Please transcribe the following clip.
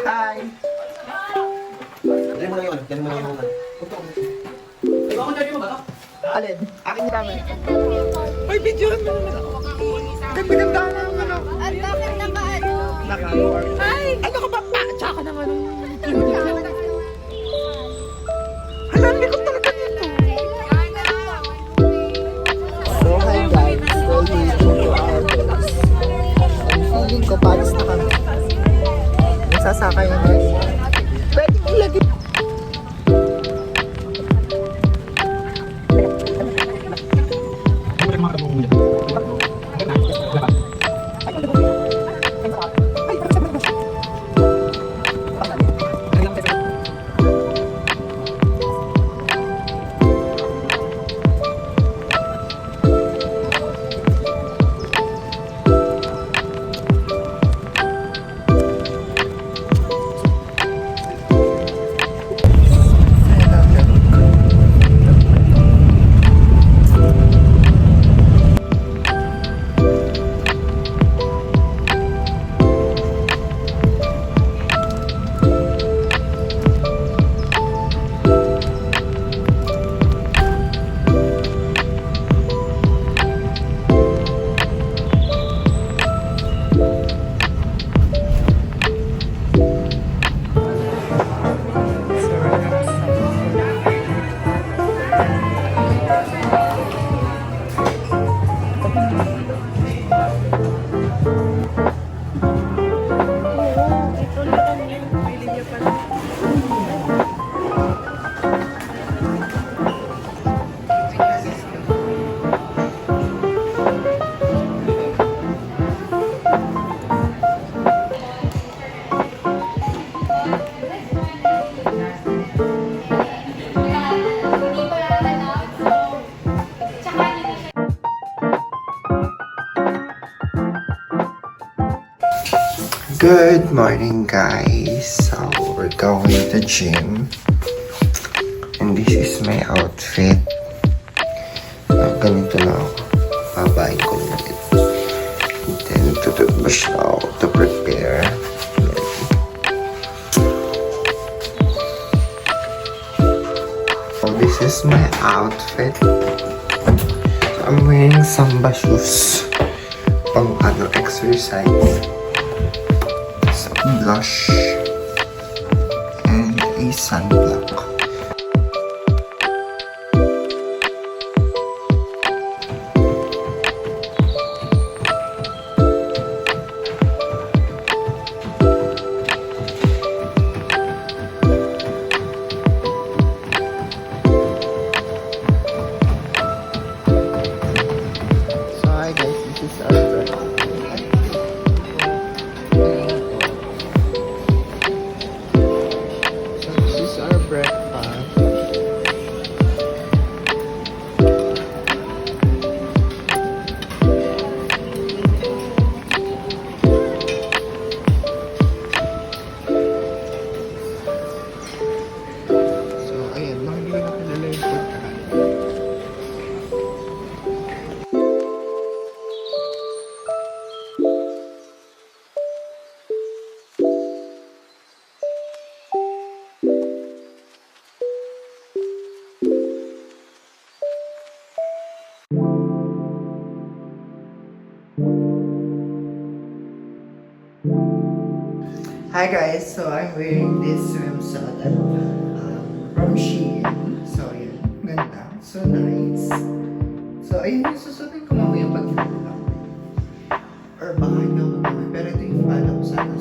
Hi! Dali mo na yung ano, dali mo na yung ano. Ikaw ang dali mo ba ito? Alin? Akin yung dami. Ay, videohan mo naman ako. Ay, pinagdaan na yung ano. At bakit naka-ano? Ay! Ano ka ba pa? Tsaka naman. Hala, ang likod talaga nito. So hi guys, welcome to our base. Ang feeling ko palis na kami. Nasasakay na tayo. Pwede mo lagi. Good morning guys, so we're going to the gym and this is my outfit. Ganito na ako, babayin ko na ulit. And then tututbrush na ako to prepare. So this is my outfit. So I'm wearing Samba shoes pang exercise. Blush and a sunblock. So hi guys, this is our breakfast. So this is our breakfast. So ayan, mga hindi ko nakilala yung pagkain. Hi guys, so I'm wearing this swimsuit from Shein. So yun, ganda. So nice. So ayun yung susutin ko mamaya pag vlog. Or baka hindi ako mamaya. Pero ito yung pala ko sana